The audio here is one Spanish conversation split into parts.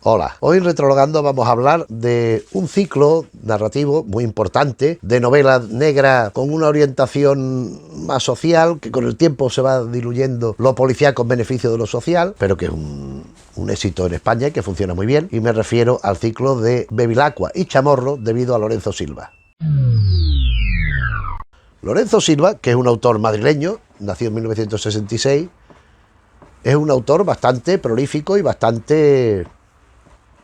Hola, hoy en Retrologando vamos a hablar de un ciclo narrativo muy importante de novela negra con una orientación más social, que con el tiempo se va diluyendo lo policíaco en beneficio de lo social, pero que es un éxito en España y que funciona muy bien, y me refiero al ciclo de Bevilacqua y Chamorro debido a Lorenzo Silva. Lorenzo Silva, que es un autor madrileño, nació en 1966, es un autor bastante prolífico y bastante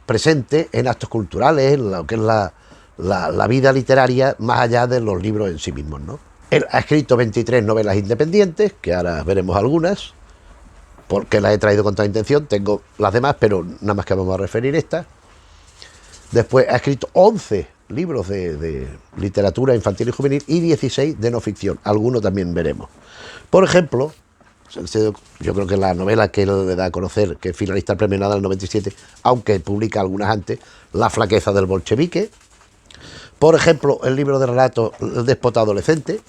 presente en actos culturales, en lo que es la vida literaria, más allá de los libros en sí mismos, ¿no? Él ha escrito 23 novelas independientes, que ahora veremos algunas, porque las he traído con toda intención. Tengo las demás, pero nada más que vamos a referir estas. Después ha escrito 11 libros de literatura infantil y juvenil y 16 de no ficción. Algunos también veremos. Por ejemplo, yo creo que la novela que él le da a conocer, que es finalista al Premio Nada del 97, aunque publica algunas antes, La flaqueza del bolchevique. Por ejemplo, el libro de relatos El déspota adolescente,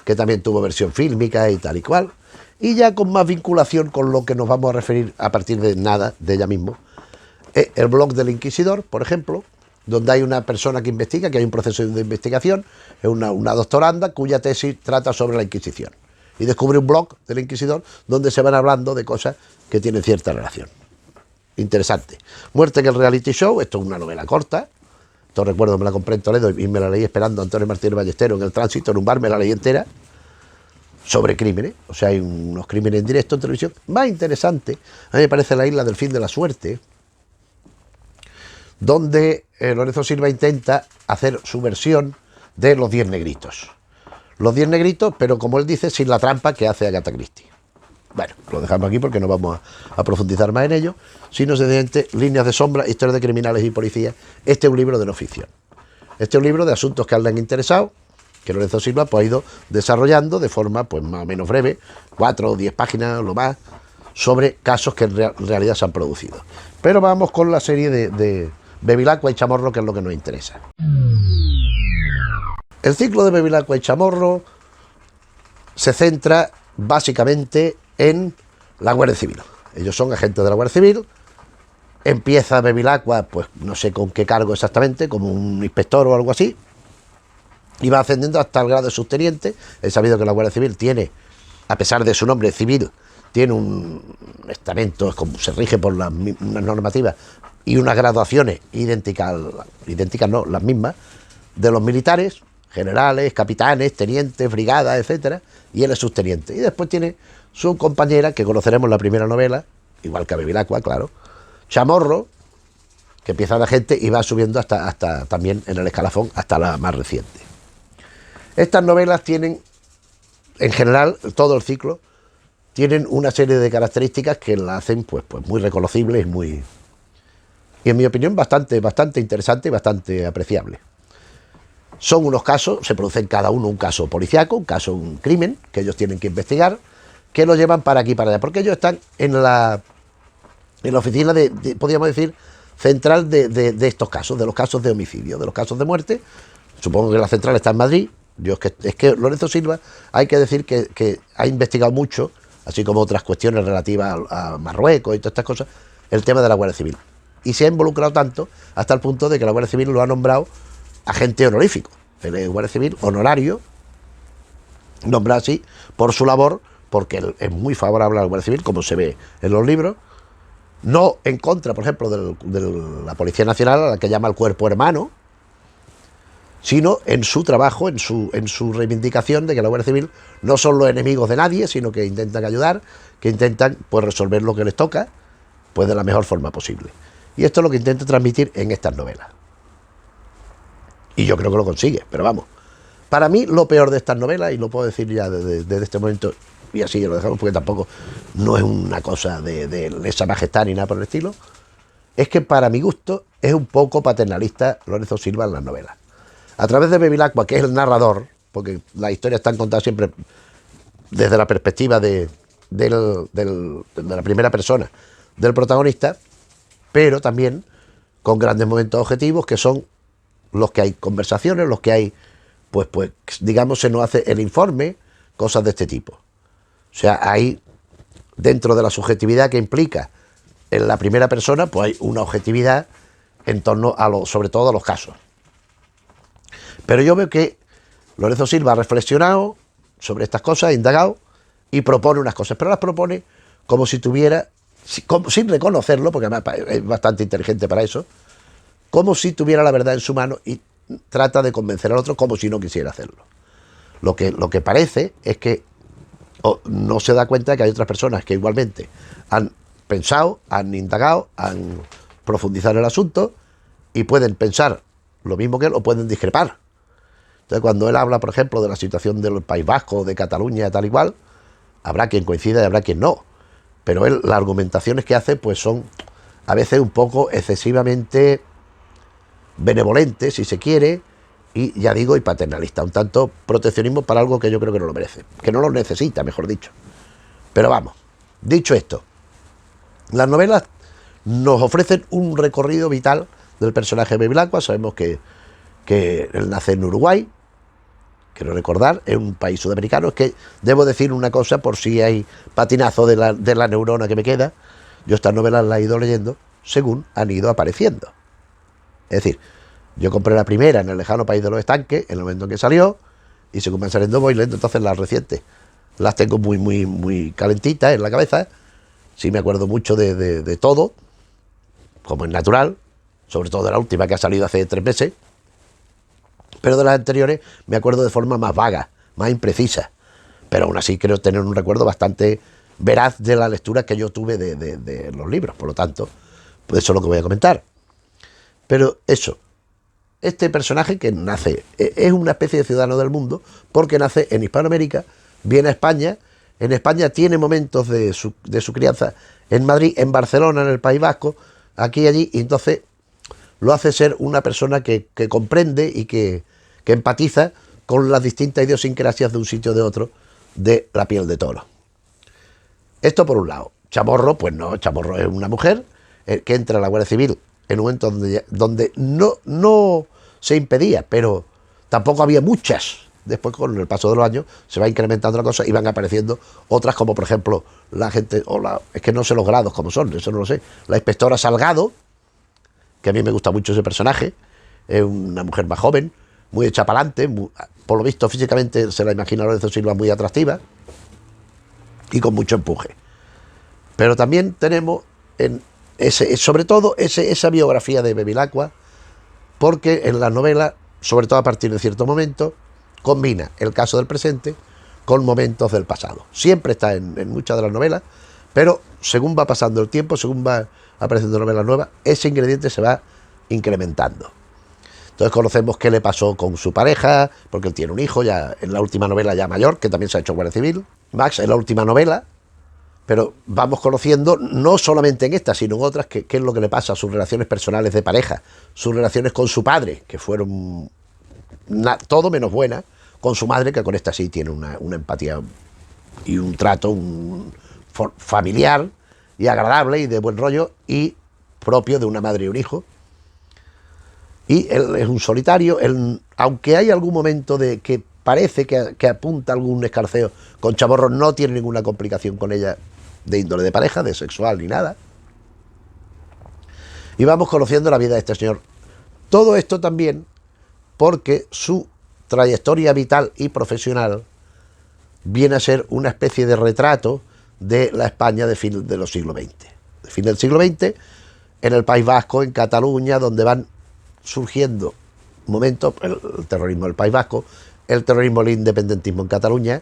que también tuvo versión fílmica y tal y cual. Y ya con más vinculación con lo que nos vamos a referir a partir de nada, de ella mismo, el blog del Inquisidor, por ejemplo, donde hay una persona que investiga, que hay un proceso de investigación, es una doctoranda cuya tesis trata sobre la Inquisición. Y descubre un blog del Inquisidor donde se van hablando de cosas que tienen cierta relación. Interesante. Muerte en el reality show, esto es una novela corta. Esto recuerdo, me la compré en Toledo y me la leí esperando a Antonio Martínez Ballestero en el tránsito, en un bar, me la leí entera, sobre crímenes. O sea, hay unos crímenes en directo en televisión. Más interesante, a mí me parece La isla del fin de la suerte, donde Lorenzo Silva intenta hacer su versión de Los 10 negritos. Los 10 negritos, pero como él dice, sin la trampa que hace Agatha Christie. Bueno, lo dejamos aquí porque no vamos a profundizar más en ello, sino sencillamente Líneas de sombra, historias de criminales y policías. Este es un libro de no ficción. Este es un libro de asuntos que le han interesado, que Lorenzo Silva pues, ha ido desarrollando de forma pues más o menos breve, 4 o 10 páginas, lo más, sobre casos que en realidad se han producido. Pero vamos con la serie de Bevilacqua y Chamorro, que es lo que nos interesa. El ciclo de Bevilacqua y Chamorro se centra básicamente en la Guardia Civil. Ellos son agentes de la Guardia Civil. Empieza Bevilacqua, pues no sé con qué cargo exactamente, como un inspector o algo así, y va ascendiendo hasta el grado de subteniente. He sabido que la Guardia Civil tiene, a pesar de su nombre civil, tiene un estamento, se rige por unas normativas y unas graduaciones idénticas no, las mismas, de los militares, generales, capitanes, tenientes, brigadas, etcétera, y él es subteniente. Y después tiene su compañera, que conoceremos en la primera novela, igual que a Bevilacqua, claro, Chamorro, que empieza de agente y va subiendo hasta también en el escalafón, hasta la más reciente. Estas novelas tienen, en general, todo el ciclo, tienen una serie de características que la hacen pues muy reconocibles y en mi opinión bastante interesante y bastante apreciable. Son unos casos, se producen cada uno un caso policiaco, un crimen que ellos tienen que investigar, que lo llevan para aquí y para allá, porque ellos están en la oficina podríamos decir, central de estos casos, de los casos de homicidio, de los casos de muerte. Supongo que la central está en Madrid. Es que Lorenzo Silva, hay que decir que ha investigado mucho, así como otras cuestiones relativas a Marruecos y todas estas cosas, el tema de la Guardia Civil. Y se ha involucrado tanto hasta el punto de que la Guardia Civil lo ha nombrado agente honorífico. El Guardia Civil honorario, nombrado así por su labor, porque él es muy favorable a la Guardia Civil, como se ve en los libros, no en contra, por ejemplo, de la Policía Nacional, a la que llama el cuerpo hermano, sino en su trabajo, en su reivindicación de que la Guardia Civil no son los enemigos de nadie, sino que intentan ayudar, que intentan pues resolver lo que les toca, pues de la mejor forma posible. Y esto es lo que intento transmitir en estas novelas. Y yo creo que lo consigue, pero vamos. Para mí, lo peor de estas novelas, y lo puedo decir ya desde este momento, y así lo dejamos porque tampoco no es una cosa de lesa majestad ni nada por el estilo, es que para mi gusto es un poco paternalista Lorenzo Silva en las novelas. A través de Bevilacqua, que es el narrador, porque las historias están contadas siempre desde la perspectiva de la primera persona del protagonista, pero también con grandes momentos objetivos que son los que hay conversaciones, los que hay, pues digamos, se nos hace el informe, cosas de este tipo. O sea, hay, dentro de la subjetividad que implica en la primera persona pues hay una objetividad en torno a sobre todo a los casos. Pero yo veo que Lorenzo Silva ha reflexionado sobre estas cosas, ha indagado y propone unas cosas, pero las propone como si tuviera, sin reconocerlo, porque además es bastante inteligente para eso, como si tuviera la verdad en su mano y trata de convencer al otro como si no quisiera hacerlo. Lo que parece es que no se da cuenta de que hay otras personas que igualmente han pensado, han indagado, han profundizado en el asunto y pueden pensar lo mismo que él o pueden discrepar. Entonces, cuando él habla, por ejemplo, de la situación del País Vasco, de Cataluña, tal y cual, habrá quien coincida y habrá quien no. Pero él, las argumentaciones que hace, pues son a veces un poco excesivamente benevolentes, si se quiere, y ya digo, y paternalista. Un tanto proteccionismo para algo que yo creo que no lo merece, que no lo necesita, mejor dicho. Pero vamos, dicho esto, las novelas nos ofrecen un recorrido vital del personaje de Bevilacqua. Sabemos que él nace en Uruguay, quiero recordar, es un país sudamericano. Es que debo decir una cosa por si hay patinazo de la neurona que me queda. Yo estas novelas las he ido leyendo según han ido apareciendo. Es decir, yo compré la primera en el lejano país de los estanques, en el momento en que salió, y según van saliendo voy leyendo. Entonces las recientes las tengo muy calentitas en la cabeza. Sí me acuerdo mucho de todo, como es natural, sobre todo de la última que ha salido hace 3 meses, pero de las anteriores me acuerdo de forma más vaga, más imprecisa, pero aún así creo tener un recuerdo bastante veraz de la lectura que yo tuve de los libros. Por lo tanto, pues eso es lo que voy a comentar. Pero eso, este personaje que nace, es una especie de ciudadano del mundo, porque nace en Hispanoamérica, viene a España, en España tiene momentos de su crianza en Madrid, en Barcelona, en el País Vasco, aquí y allí, y entonces lo hace ser una persona que comprende y que empatiza con las distintas idiosincrasias de un sitio o de otro de la piel de toro. Esto por un lado. Chamorro, pues no, Chamorro es una mujer que entra a la Guardia Civil en un momento donde no se impedía, pero tampoco había muchas. Después, con el paso de los años, se va incrementando la cosa y van apareciendo otras, como por ejemplo la gente, es que no sé los grados como son, eso no lo sé, la inspectora Salgado, que a mí me gusta mucho ese personaje, es una mujer más joven, muy hecha para adelante, por lo visto físicamente se la imagina Lorenzo Silva muy atractiva y con mucho empuje. Pero también tenemos sobre todo esa biografía de Bevilacqua, porque en la novela, sobre todo a partir de cierto momento, combina el caso del presente con momentos del pasado. Siempre está en muchas de las novelas, pero según va pasando el tiempo, según va apareciendo novelas nuevas, ese ingrediente se va incrementando. Entonces conocemos qué le pasó con su pareja, porque él tiene un hijo ya en la última novela ya mayor, que también se ha hecho Guardia Civil. Max en la última novela, pero vamos conociendo, no solamente en esta, sino en otras, qué es lo que le pasa a sus relaciones personales de pareja, sus relaciones con su padre, que fueron todo menos buenas, con su madre, que con esta sí tiene una empatía y un trato familiar y agradable y de buen rollo y propio de una madre y un hijo. Y él es un solitario, aunque hay algún momento de que parece que apunta algún escarceo con Chamorro, no tiene ninguna complicación con ella de índole de pareja, de sexual ni nada. Y vamos conociendo la vida de este señor. Todo esto también porque su trayectoria vital y profesional viene a ser una especie de retrato de la España de fin de los siglos XX. De fin del siglo XX, en el País Vasco, en Cataluña, donde van surgiendo momentos, el terrorismo del País Vasco, el terrorismo del independentismo en Cataluña,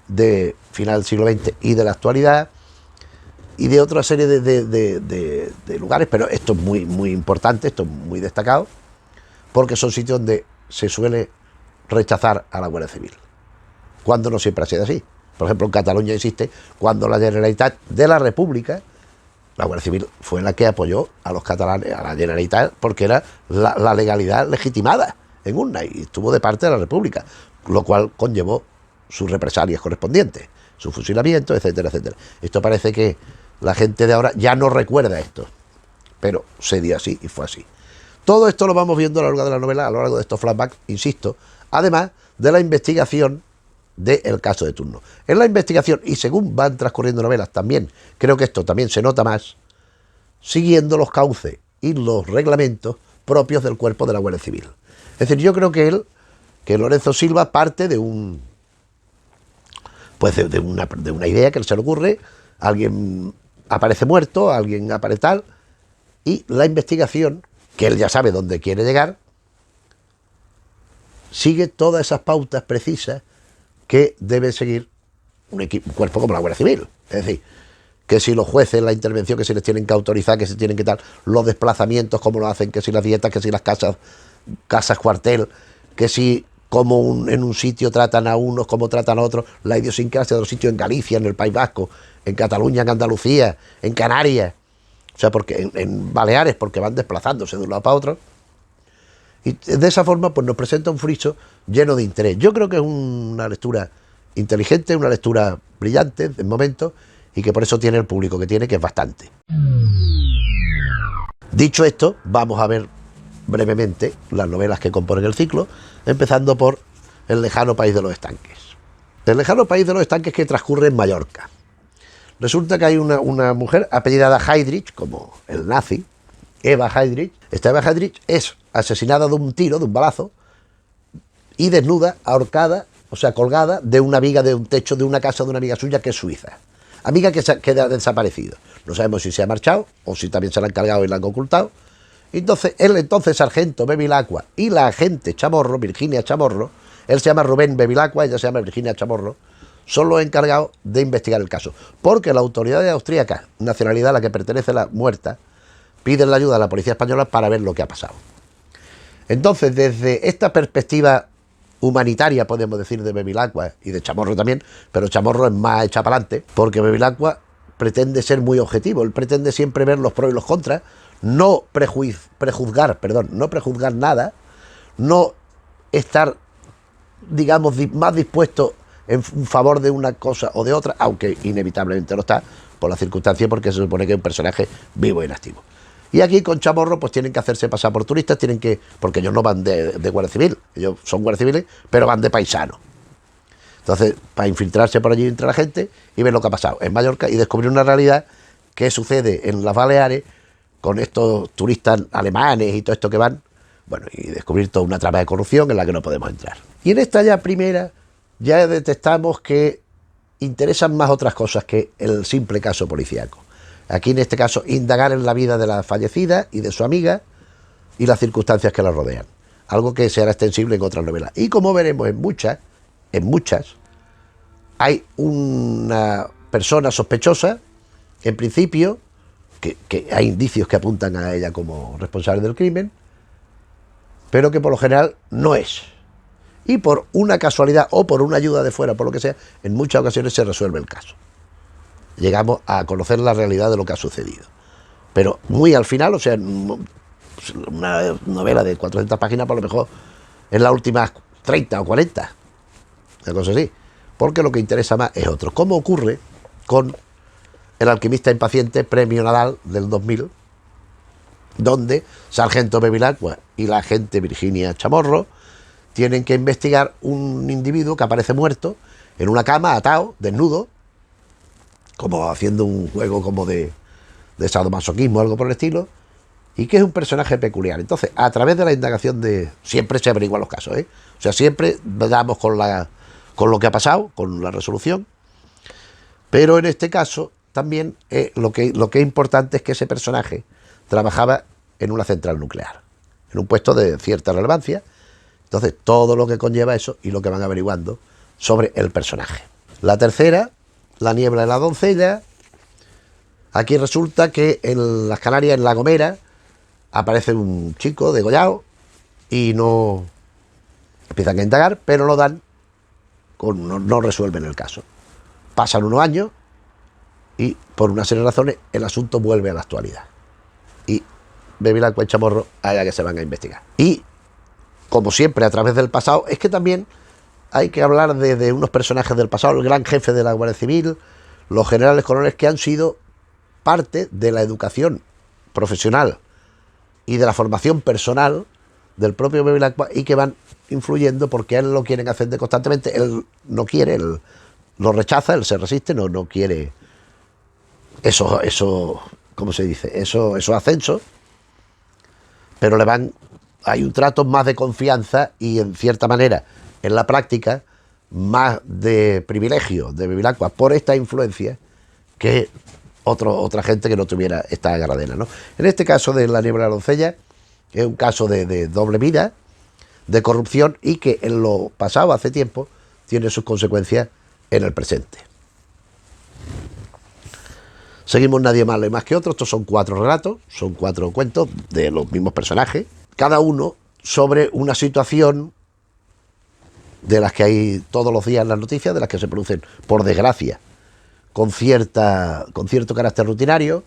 de final del siglo XX y de la actualidad, y de otra serie de lugares, pero esto es muy importante, esto es muy destacado, porque son sitios donde se suele rechazar a la Guardia Civil, cuando no siempre ha sido así. Por ejemplo, en Cataluña existe, cuando la Generalitat de la República, la Guardia Civil fue la que apoyó a los catalanes, a la Generalitat, porque era la legalidad legitimada en urna y estuvo de parte de la República, lo cual conllevó sus represalias correspondientes, su fusilamiento, etcétera, etcétera. Esto parece que la gente de ahora ya no recuerda esto, pero se dio así y fue así. Todo esto lo vamos viendo a lo largo de la novela, a lo largo de estos flashbacks, insisto, además de la investigación del caso de turno. En la investigación, y según van transcurriendo novelas también, creo que esto también se nota más, siguiendo los cauces y los reglamentos propios del cuerpo de la Guardia Civil. Es decir, yo creo que Lorenzo Silva parte de una idea que se le ocurre, alguien aparece muerto, alguien aparece tal, y la investigación, que él ya sabe dónde quiere llegar, sigue todas esas pautas precisas que debe seguir un cuerpo como la Guardia Civil. Es decir, que si los jueces, la intervención, que si les tienen que autorizar, que si tienen que tal, los desplazamientos, cómo lo hacen, que si las dietas, que si las casas cuartel, que si como en un sitio tratan a unos, cómo tratan a otros, la idiosincrasia de los sitios en Galicia, en el País Vasco, en Cataluña, en Andalucía, en Canarias, o sea, porque en Baleares, porque van desplazándose de un lado para otro. Y de esa forma pues nos presenta un friso lleno de interés. Yo creo que es una lectura inteligente, una lectura brillante de momento, y que por eso tiene el público que tiene, que es bastante. Dicho esto, vamos a ver brevemente las novelas que componen el ciclo, empezando por El lejano país de los estanques. El lejano país de los estanques, que transcurre en Mallorca. Resulta que hay una mujer apellidada Heydrich, como el nazi, Eva Heydrich. Esta Eva Heydrich es asesinada de un tiro, de un balazo, y desnuda, ahorcada, o sea, colgada de una viga de un techo de una casa de una amiga suya que es suiza. Amiga que queda desaparecido. No sabemos si se ha marchado o si también se la han cargado y la han ocultado. Entonces, entonces sargento Bevilacqua y la agente Chamorro, Virginia Chamorro, él se llama Rubén Bevilacqua, ella se llama Virginia Chamorro, son los encargados de investigar el caso. Porque la autoridad austríaca, nacionalidad a la que pertenece la muerta, piden la ayuda a la policía española para ver lo que ha pasado. Entonces, desde esta perspectiva humanitaria, podemos decir, de Bevilacqua y de Chamorro también, pero Chamorro es más hecha para adelante, porque Bevilacqua pretende ser muy objetivo, él pretende siempre ver los pros y los contras, no prejuzgar nada, no estar, digamos, más dispuesto en favor de una cosa o de otra, aunque inevitablemente lo está, por la circunstancia, porque se supone que es un personaje vivo y activo. Y aquí con Chamorro pues tienen que hacerse pasar por turistas, porque ellos no van de Guardia Civil, ellos son guardias civiles, pero van de paisanos. Entonces, para infiltrarse por allí entre la gente y ver lo que ha pasado en Mallorca y descubrir una realidad que sucede en las Baleares con estos turistas alemanes y todo esto que van, bueno, y descubrir toda una trama de corrupción en la que no podemos entrar. Y en esta ya primera, ya detectamos que interesan más otras cosas que el simple caso policíaco. Aquí en este caso, indagar en la vida de la fallecida y de su amiga y las circunstancias que la rodean. Algo que será extensible en otras novelas. Y como veremos en muchas, hay una persona sospechosa, en principio, que hay indicios que apuntan a ella como responsable del crimen, pero que por lo general no es. Y por una casualidad o por una ayuda de fuera, por lo que sea, en muchas ocasiones se resuelve el caso. Llegamos a conocer la realidad de lo que ha sucedido. Pero muy al final, o sea, una novela de 400 páginas, por lo mejor en las últimas 30 o 40, una cosa así. Porque lo que interesa más es otro. Como ocurre con El alquimista impaciente, premio Nadal del 2000, donde sargento Bevilacqua y la agente Virginia Chamorro tienen que investigar un individuo que aparece muerto en una cama, atado, desnudo, como haciendo un juego como de sadomasoquismo, algo por el estilo, y que es un personaje peculiar. Entonces, a través de la indagación siempre se averiguan los casos, ¿eh? O sea, siempre damos con lo que ha pasado, con la resolución, pero en este caso también lo que es importante es que ese personaje trabajaba en una central nuclear, en un puesto de cierta relevancia. Entonces, todo lo que conlleva eso y lo que van averiguando sobre el personaje. La tercera, La niebla de la doncella. Aquí resulta que en las Canarias, en La Gomera, aparece un chico degollado y no empiezan a indagar, pero lo dan, no resuelven el caso. Pasan unos años y por una serie de razones el asunto vuelve a la actualidad. Y Bevilacqua y Chamorro allá que se van a investigar. Y, como siempre, a través del pasado, es que también hay que hablar de unos personajes del pasado, el gran jefe de la Guardia Civil, los generales coroneles que han sido parte de la educación profesional y de la formación personal del propio Bevilacqua y que van influyendo porque a él lo quieren ascender constantemente, él no quiere, él lo rechaza, él se resiste, no quiere esos ¿cómo se dice? Esos ascensos, pero hay un trato más de confianza y en cierta manera, en la práctica, más de privilegio de Bevilacqua por esta influencia que otra gente que no tuviera esta agarradera, ¿no? En este caso de la niebla de la doncella, es un caso de doble vida, de corrupción y que en lo pasado hace tiempo tiene sus consecuencias en el presente. Seguimos Nadie Vale Más que Otro. Estos son 4 relatos, son 4 cuentos de los mismos personajes, cada uno sobre una situación de las que hay todos los días en las noticias, de las que se producen, por desgracia, con cierto carácter rutinario.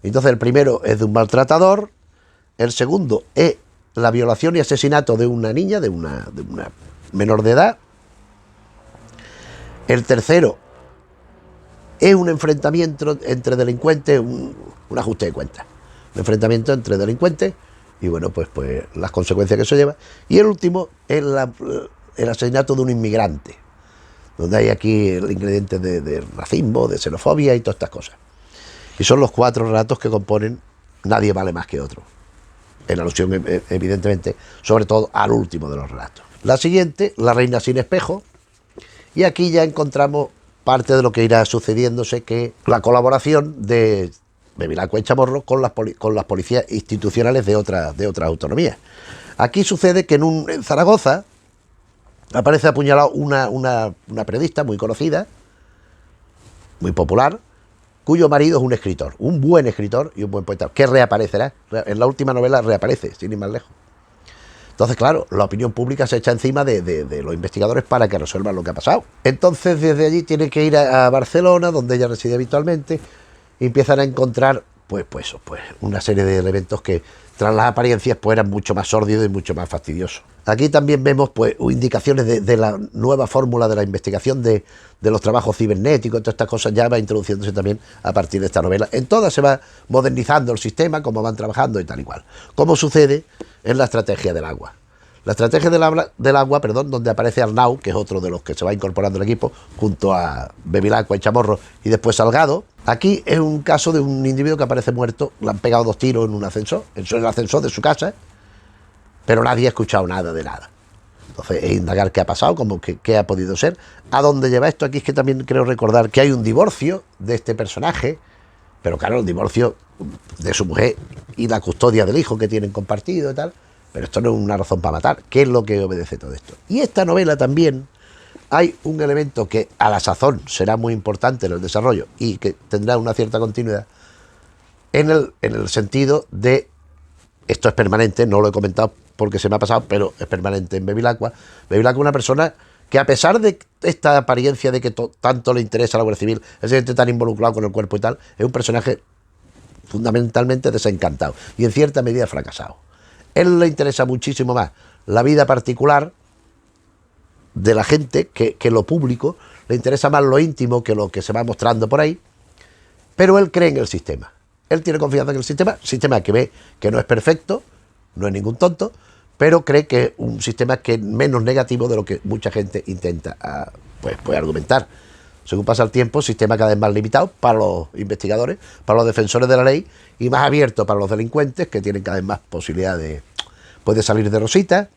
Entonces el primero es de un maltratador, el segundo es la violación y asesinato de una niña, de una menor de edad, el tercero es un enfrentamiento entre delincuentes, un ajuste de cuentas, un enfrentamiento entre delincuentes y bueno, pues las consecuencias que eso lleva. Y el último es el asesinato de un inmigrante, donde hay aquí el ingrediente de racismo, de xenofobia y todas estas cosas. Y son los 4 relatos que componen Nadie Vale Más que Otro, en alusión evidentemente sobre todo al último de los relatos. La siguiente, La Reina Sin Espejo, y aquí ya encontramos parte de lo que irá sucediéndose, que la colaboración de Bevilacqua y Chamorro con las policías institucionales de otras autonomías. Aquí sucede que en Zaragoza aparece apuñalado una periodista muy conocida, muy popular, cuyo marido es un escritor, un buen escritor y un buen poeta, que reaparecerá. En la última novela reaparece, sin ir más lejos. Entonces, claro, la opinión pública se echa encima de los investigadores para que resuelvan lo que ha pasado. Entonces, desde allí tiene que ir a Barcelona, donde ella reside habitualmente, y empiezan a encontrar pues una serie de elementos que, tras las apariencias, pues eran mucho más sórdidos y mucho más fastidiosos. Aquí también vemos pues indicaciones de la nueva fórmula de la investigación de los trabajos cibernéticos, todas estas cosas ya va introduciéndose también a partir de esta novela. En todas se va modernizando el sistema, cómo van trabajando y tal y cual. Como sucede en la estrategia del agua. La estrategia del agua, donde aparece Arnau, que es otro de los que se va incorporando al equipo, junto a Bevilacqua y Chamorro, y después Salgado. Aquí es un caso de un individuo que aparece muerto, le han pegado 2 tiros en un ascensor, en el ascensor de su casa, pero nadie ha escuchado nada de nada. Entonces es indagar qué ha pasado, como qué ha podido ser. ¿A dónde lleva esto? Aquí es que también creo recordar que hay un divorcio de este personaje, pero claro, el divorcio de su mujer y la custodia del hijo que tienen compartido y tal. Pero esto no es una razón para matar. ¿Qué es lo que obedece todo esto? Y esta novela también hay un elemento que a la sazón será muy importante en el desarrollo y que tendrá una cierta continuidad en el sentido de, esto es permanente, no lo he comentado porque se me ha pasado, pero es permanente en Bevilacqua. Bevilacqua es una persona que, a pesar de esta apariencia de que tanto le interesa la Guardia Civil, es gente tan involucrado con el cuerpo y tal, es un personaje fundamentalmente desencantado y en cierta medida fracasado. Él le interesa muchísimo más la vida particular de la gente que lo público, le interesa más lo íntimo que lo que se va mostrando por ahí, pero él cree en el sistema. Él tiene confianza en el sistema que ve que no es perfecto, no es ningún tonto, pero cree que es un sistema que es menos negativo de lo que mucha gente intenta argumentar. Según pasa el tiempo, sistema cada vez más limitado para los investigadores, para los defensores de la ley, y más abierto para los delincuentes, que tienen cada vez más posibilidad de salir de rosita.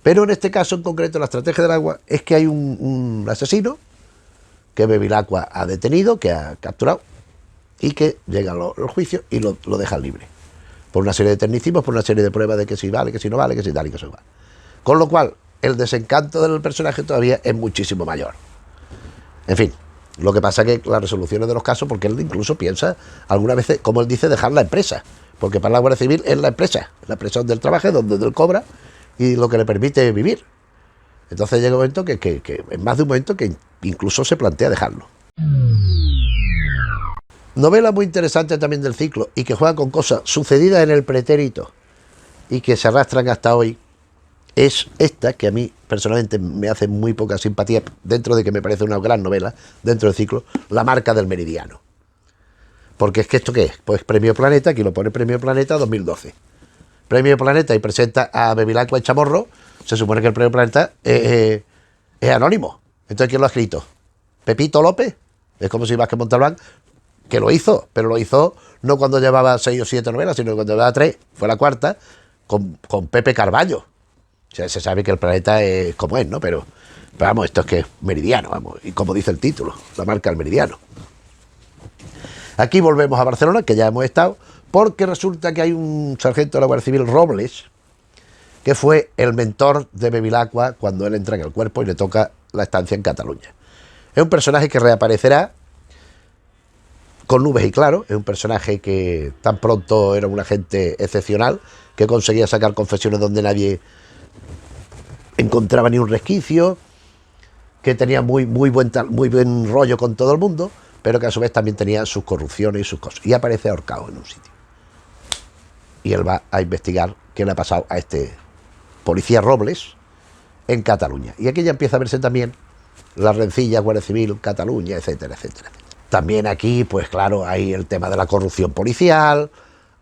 Pero en este caso en concreto, la estrategia del agua es que hay un asesino que Bevilacqua ha detenido, que ha capturado, y que llega a los juicios y lo dejan libre. Por una serie de tecnicismos, por una serie de pruebas de que si vale, que si no vale, que si tal y que se va. Con lo cual, el desencanto del personaje todavía es muchísimo mayor. En fin, lo que pasa es que las resoluciones de los casos, porque él incluso piensa algunas veces, como él dice, dejar la empresa, porque para la Guardia Civil es la empresa donde él trabaja, donde él cobra y lo que le permite vivir. Entonces llega un momento que en más de un momento que incluso se plantea dejarlo. Novela muy interesante también del ciclo y que juega con cosas sucedidas en el pretérito y que se arrastran hasta hoy, es esta, que a mí personalmente me hace muy poca simpatía, dentro de que me parece una gran novela dentro del ciclo, La Marca del Meridiano. Porque es que ¿esto qué es? Pues Premio Planeta, aquí lo pone Premio Planeta 2012. Premio Planeta y presenta a Bevilacqua y Chamorro. Se supone que el Premio Planeta es anónimo. Entonces, ¿quién lo ha escrito? ¿Pepito López? Es como si Vázquez Montalbán que lo hizo, pero lo hizo no cuando llevaba 6 o 7 novelas, sino cuando llevaba 3, fue la cuarta, con Pepe Carballo. O sea, se sabe que el planeta es como es, ¿no? Pero vamos, esto es que es meridiano, vamos, y como dice el título, la marca el meridiano. Aquí volvemos a Barcelona, que ya hemos estado, porque resulta que hay un sargento de la Guardia Civil, Robles, que fue el mentor de Bevilacqua cuando él entra en el cuerpo y le toca la estancia en Cataluña. Es un personaje que reaparecerá con nubes y claros, es un personaje que tan pronto era un agente excepcional, que conseguía sacar confesiones donde nadie encontraba ni un resquicio, que tenía muy buen rollo con todo el mundo, pero que a su vez también tenía sus corrupciones y sus cosas. Y aparece ahorcado en un sitio. Y él va a investigar qué le ha pasado a este policía Robles en Cataluña. Y aquí ya empieza a verse también las rencillas, Guardia Civil, Cataluña, etcétera, etcétera. También aquí, pues claro, hay el tema de la corrupción policial,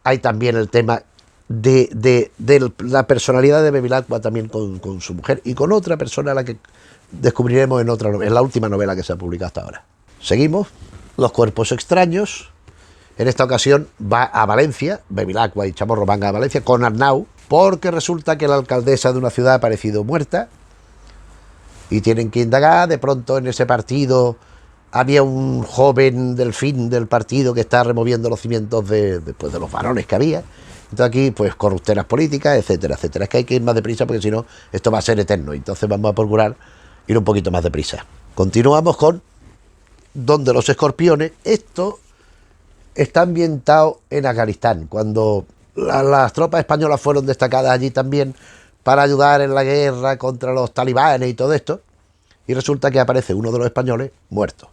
hay también el tema de la personalidad de Bevilacqua también con su mujer y con otra persona a la que descubriremos en la última novela que se ha publicado hasta ahora. Seguimos, Los cuerpos extraños. En esta ocasión va a Valencia, Bevilacqua y Chamorro van a Valencia con Arnau, porque resulta que la alcaldesa de una ciudad ha aparecido muerta y tienen que indagar. De pronto en ese partido había un joven delfín del partido que está removiendo los cimientos de los varones que había. Entonces aquí, pues, corruptelas políticas, etcétera, etcétera. Es que hay que ir más deprisa porque si no, esto va a ser eterno. Entonces vamos a procurar ir un poquito más deprisa. Continuamos con Donde los escorpiones. Esto está ambientado en Afganistán, cuando las tropas españolas fueron destacadas allí también para ayudar en la guerra contra los talibanes y todo esto. Y resulta que aparece uno de los españoles muerto.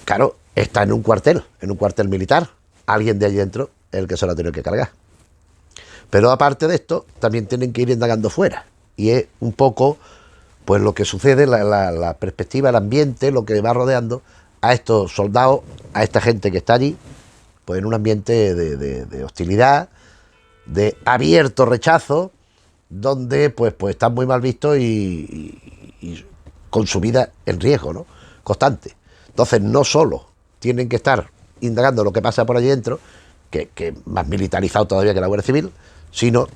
Claro, está en un cuartel militar. Alguien de allí dentro es el que se lo ha tenido que cargar. Pero aparte de esto, también tienen que ir indagando fuera. Y es un poco, pues, lo que sucede, la perspectiva, el ambiente, lo que va rodeando a estos soldados, a esta gente que está allí, pues en un ambiente de hostilidad, de abierto rechazo, donde pues están muy mal vistos y con su vida en riesgo, ¿no? Constante. Entonces no solo tienen que estar indagando lo que pasa por allí dentro, que más militarizado todavía que la Guardia Civil, sino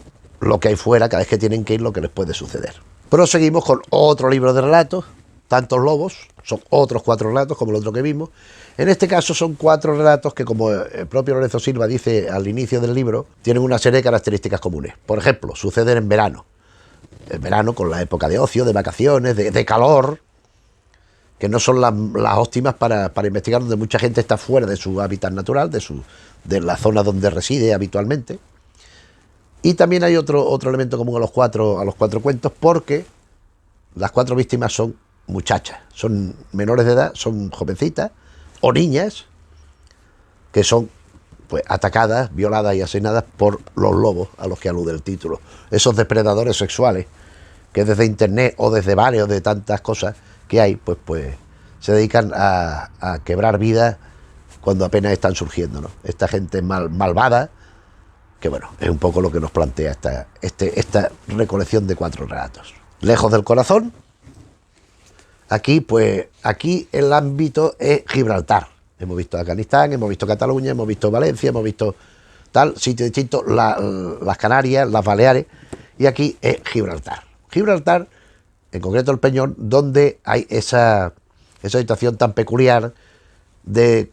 lo que hay fuera, cada vez que tienen que ir, lo que les puede suceder. Proseguimos con otro libro de relatos, Tantos lobos, son otros 4 relatos como el otro que vimos. En este caso son 4 relatos que, como el propio Lorenzo Silva dice al inicio del libro, tienen una serie de características comunes. Por ejemplo, suceden en verano. El verano, con la época de ocio, de vacaciones, de calor, que no son las óptimas para investigar, donde mucha gente está fuera de su hábitat natural, de la zona donde reside habitualmente. Y también hay otro elemento común a los cuatro cuentos, porque las 4 víctimas son muchachas, son menores de edad, son jovencitas o niñas que son, pues, atacadas, violadas y asesinadas por los lobos a los que alude el título. Esos depredadores sexuales que desde internet o desde bares o de tantas cosas que hay, pues se dedican a quebrar vidas cuando apenas están surgiendo, ¿no? Esta gente malvada, que bueno, es un poco lo que nos plantea esta recolección de 4 relatos. Lejos del corazón. Aquí el ámbito es Gibraltar. Hemos visto Afganistán, hemos visto Cataluña, hemos visto Valencia, hemos visto tal sitio distinto, las Canarias, las Baleares, y aquí es Gibraltar. Gibraltar, en concreto el Peñón, donde hay esa situación tan peculiar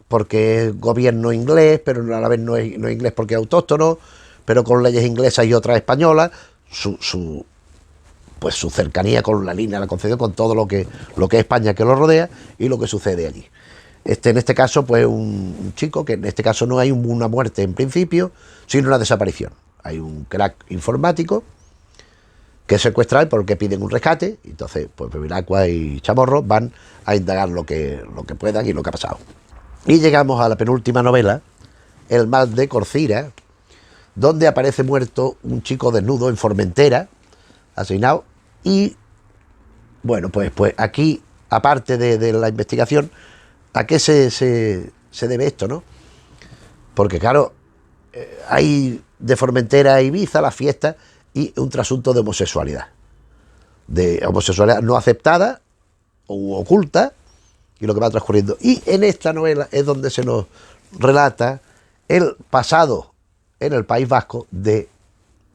porque es gobierno inglés, pero a la vez no es inglés porque es autóctono, pero con leyes inglesas y otras españolas, su cercanía con la línea, la Concepción, con todo lo que es España que lo rodea y lo que sucede allí. En este caso, pues un chico, que en este caso no hay una muerte en principio, sino una desaparición. Hay un crack informático que es secuestrado porque piden un rescate, y entonces pues Bevilacqua y Chamorro van a indagar lo que puedan y lo que ha pasado. Y llegamos a la penúltima novela, El mal de Corcira, donde aparece muerto un chico desnudo en Formentera, asesinado. Y bueno, pues aquí, aparte de la investigación, ¿a qué se debe esto, no? Porque claro, hay de Formentera a Ibiza, la fiesta, y un trasunto de homosexualidad no aceptada o oculta, y lo que va transcurriendo. Y en esta novela es donde se nos relata el pasado en el País Vasco de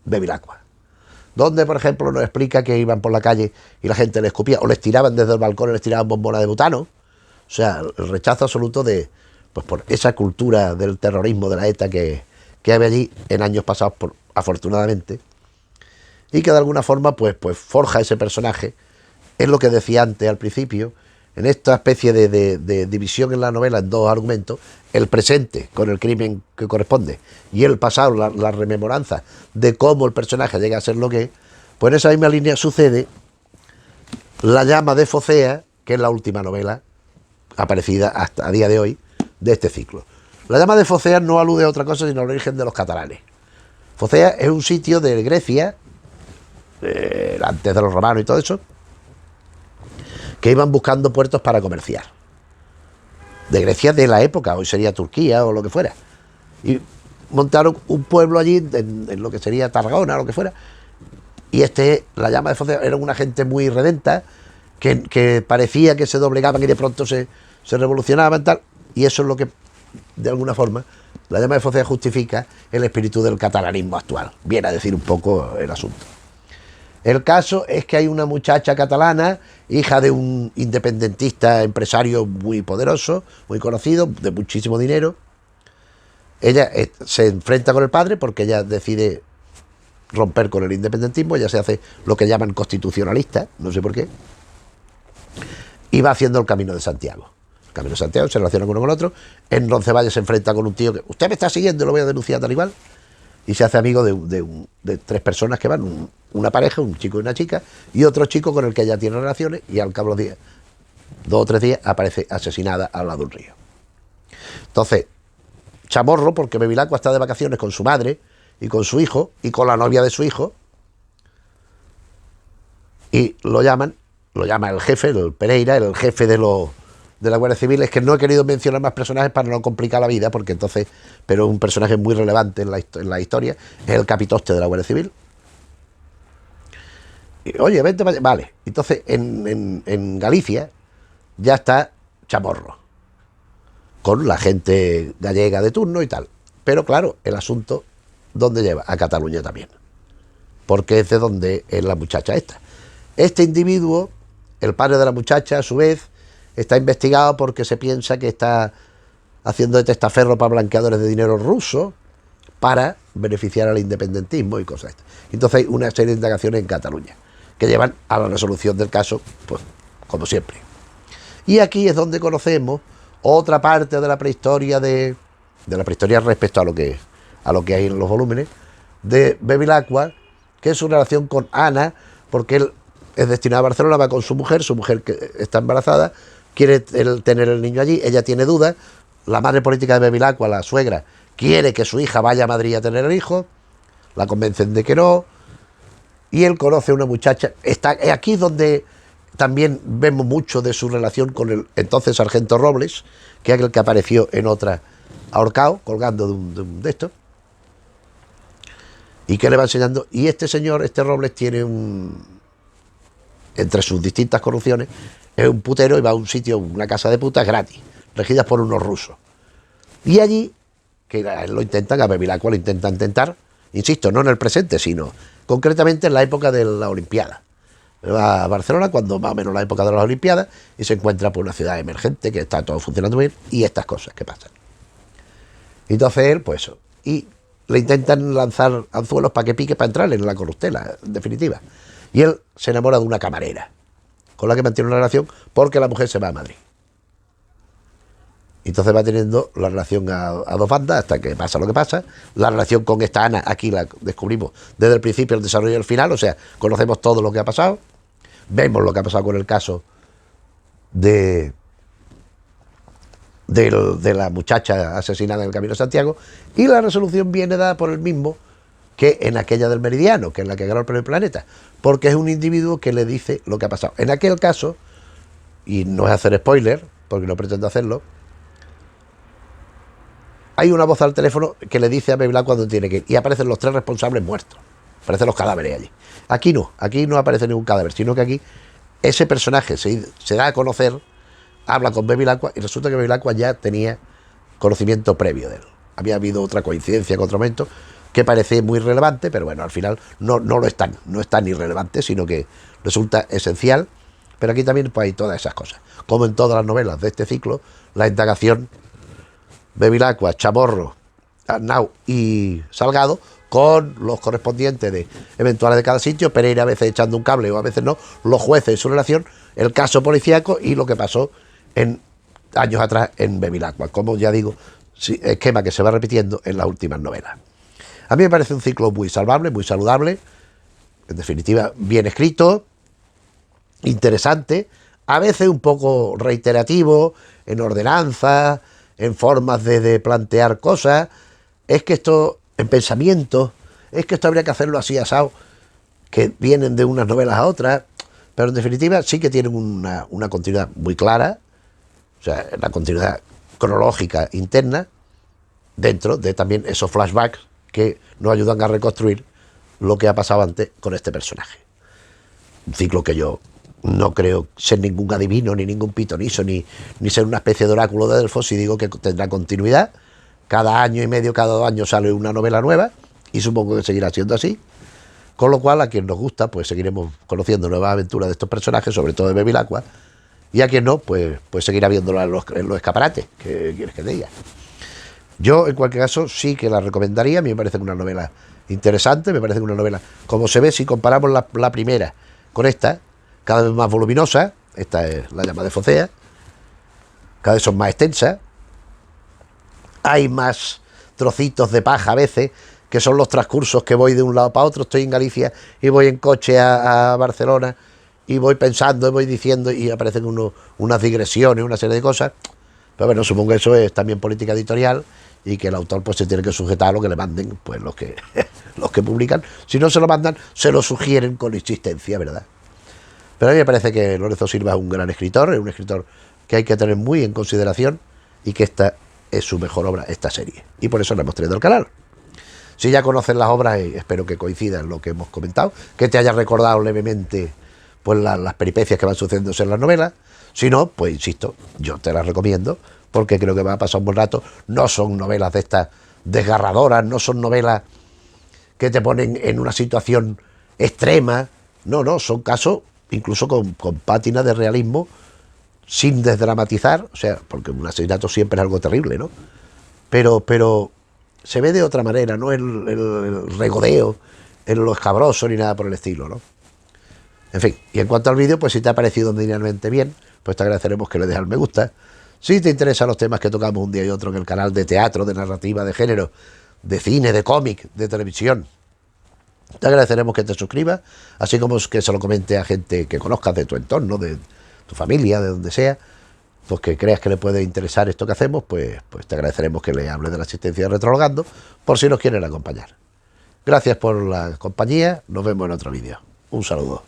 Bevilacqua, donde, por ejemplo, nos explica que iban por la calle y la gente les escupía, o les tiraban desde el balcón, les tiraban bombonas de butano. O sea, el rechazo absoluto de, pues, por esa cultura del terrorismo de la ETA que había allí en años pasados, afortunadamente, y que de alguna forma pues forja ese personaje. Es lo que decía antes al principio, en esta especie de división en la novela en dos argumentos: el presente con el crimen que corresponde y el pasado, la rememoranza de cómo el personaje llega a ser lo que es. Pues en esa misma línea sucede La llama de Focea, que es la última novela aparecida hasta a día de hoy de este ciclo. La llama de Focea no alude a otra cosa sino al origen de los catalanes. Focea es un sitio de Grecia, antes de los romanos y todo eso, que iban buscando puertos para comerciar. De Grecia de la época, hoy sería Turquía o lo que fuera. Y montaron un pueblo allí, en lo que sería Tarragona o lo que fuera. Y la llama de Focea, era una gente muy redenta, que parecía que se doblegaban y de pronto se revolucionaban, tal. Y eso es lo que, de alguna forma, la llama de Focea justifica el espíritu del catalanismo actual. Viene a decir un poco el asunto. El caso es que hay una muchacha catalana, hija de un independentista empresario muy poderoso, muy conocido, de muchísimo dinero. Ella se enfrenta con el padre porque ella decide romper con el independentismo. Ella se hace lo que llaman constitucionalista, no sé por qué, y va haciendo el Camino de Santiago. El Camino de Santiago se relaciona con uno con otro. En Roncesvalles se enfrenta con un tío que: usted me está siguiendo, lo voy a denunciar tal igual. Y se hace amigo de tres personas que van, una pareja, un chico y una chica, y otro chico con el que ella tiene relaciones, y al cabo de los días, 2 o 3 días, aparece asesinada al lado de un río. Entonces, Chamorro, porque Bevilacqua está de vacaciones con su madre y con su hijo y con la novia de su hijo, y lo llama el jefe, el Pereira, el jefe de la Guardia Civil. Es que no he querido mencionar más personajes para no complicar la vida, porque entonces, pero es un personaje muy relevante en la historia, es el capitoste de la Guardia Civil. Y, oye, vente para allá. Vale, entonces en Galicia ya está Chamorro, con la gente gallega de turno y tal. Pero claro, el asunto, ¿dónde lleva? A Cataluña también, porque es de donde es la muchacha esta. Este individuo, el padre de la muchacha, a su vez, está investigado porque se piensa que está haciendo de testaferro para blanqueadores de dinero ruso para beneficiar al independentismo y cosas estas. Entonces hay una serie de indagaciones en Cataluña que llevan a la resolución del caso, pues como siempre. Y aquí es donde conocemos otra parte de la prehistoria respecto a lo que hay en los volúmenes de Bevilacqua, que es su relación con Ana, porque él es destinado a Barcelona, va con su mujer que está embarazada, quiere tener el niño allí, ella tiene dudas. La madre política de Bevilacqua, la suegra, quiere que su hija vaya a Madrid a tener el hijo, la convencen de que no, y él conoce a una muchacha. Aquí es donde también vemos mucho de su relación con el entonces sargento Robles, que es el que apareció en otra ahorcado, colgando de esto, y que le va enseñando. Y este señor, este Robles, tiene entre sus distintas corrupciones, es un putero y va a un sitio, una casa de putas gratis, regidas por unos rusos. Y allí, que lo intentan, a Bevilacqua lo intentan tentar, insisto, no en el presente, sino concretamente en la época de la Olimpiada. Va a Barcelona, cuando más o menos la época de las Olimpiadas, y se encuentra por una ciudad emergente, que está todo funcionando bien, y estas cosas que pasan. Entonces él, pues eso, y le intentan lanzar anzuelos para que pique, para entrar en la corruptela, en definitiva. Y él se enamora de una camarera, con la que mantiene una relación, porque la mujer se va a Madrid. Entonces va teniendo la relación a dos bandas hasta que pasa lo que pasa. La relación con esta Ana, aquí la descubrimos desde el principio, el desarrollo y el final, o sea, conocemos todo lo que ha pasado. Vemos lo que ha pasado con el caso de la muchacha asesinada en el Camino de Santiago, y la resolución viene dada por el mismo que en aquella del Meridiano, que es la que ganó el Premio Planeta, porque es un individuo que le dice lo que ha pasado. En aquel caso, y no es hacer spoiler, porque no pretendo hacerlo, hay una voz al teléfono que le dice a Bevilacqua cuando tiene que ir, y aparecen los 3 responsables muertos, aparecen los cadáveres allí. Aquí no aparece ningún cadáver, sino que aquí ese personaje se da a conocer habla con Bevilacqua y resulta que Bevilacqua ya tenía conocimiento previo de él. Había habido otra coincidencia con otro momento que parece muy relevante, pero bueno, al final no lo es tan, no es tan irrelevante, sino que resulta esencial. Pero aquí también pues, hay todas esas cosas. Como en todas las novelas de este ciclo, la indagación Bevilacqua, Chamorro, Arnau y Salgado, con los correspondientes de eventuales de cada sitio, Pereira a veces echando un cable o a veces no, los jueces en su relación, el caso policíaco y lo que pasó en años atrás en Bevilacqua. Como ya digo, esquema que se va repitiendo en las últimas novelas. A mí me parece un ciclo muy salvable, muy saludable, en definitiva bien escrito, interesante, a veces un poco reiterativo, en ordenanza, en formas de plantear cosas. Es que esto, en pensamientos, es que esto habría que hacerlo así asado, que vienen de unas novelas a otras, pero en definitiva sí que tienen una continuidad muy clara, o sea, la continuidad cronológica interna, dentro de también esos flashbacks que nos ayudan a reconstruir lo que ha pasado antes con este personaje. Un ciclo que yo no creo ser ningún adivino, ni ningún pitoniso, ni ser una especie de oráculo de Delfos, si digo que tendrá continuidad. Cada año y medio, cada 2 años sale una novela nueva, y supongo que seguirá siendo así. Con lo cual, a quien nos gusta, pues seguiremos conociendo nuevas aventuras de estos personajes, sobre todo de Bevilacqua, y a quien no, pues seguirá viéndola en los escaparates, que quieres que te diga. Yo, en cualquier caso, sí que la recomendaría. A mí me parece una novela interesante, me parece una novela, como se ve, si comparamos la primera con esta, cada vez más voluminosa. Esta es La llama de Focea, cada vez son más extensas, hay más trocitos de paja a veces, que son los transcursos que voy de un lado para otro. Estoy en Galicia y voy en coche a Barcelona y voy pensando y voy diciendo y aparecen unas digresiones, una serie de cosas. Pero bueno, supongo que eso es también política editorial y que el autor pues se tiene que sujetar a lo que le manden pues los que publican. Si no se lo mandan, se lo sugieren con insistencia, ¿verdad? Pero a mí me parece que Lorenzo Silva es un gran escritor, es un escritor que hay que tener muy en consideración y que esta es su mejor obra, esta serie. Y por eso la hemos traído al canal. Si ya conoces las obras, espero que coincidan lo que hemos comentado, que te haya recordado levemente pues las peripecias que van sucediéndose en las novelas. Si no, pues insisto, yo te las recomiendo porque creo que va a pasar un buen rato. No son novelas de estas desgarradoras, no son novelas que te ponen en una situación extrema. No, son casos incluso con pátinas de realismo, sin desdramatizar, o sea, porque un asesinato siempre es algo terrible, ¿no? Pero se ve de otra manera, no el regodeo, en lo escabroso ni nada por el estilo, ¿no? En fin, y en cuanto al vídeo, pues si te ha parecido medianamente bien, pues te agradeceremos que le dejes al me gusta. Si te interesan los temas que tocamos un día y otro en el canal de teatro, de narrativa, de género, de cine, de cómic, de televisión, te agradeceremos que te suscribas, así como que se lo comente a gente que conozcas de tu entorno, de tu familia, de donde sea, pues que creas que le puede interesar esto que hacemos, pues te agradeceremos que le hable de la asistencia de Retrologando, por si nos quieren acompañar. Gracias por la compañía, nos vemos en otro vídeo. Un saludo.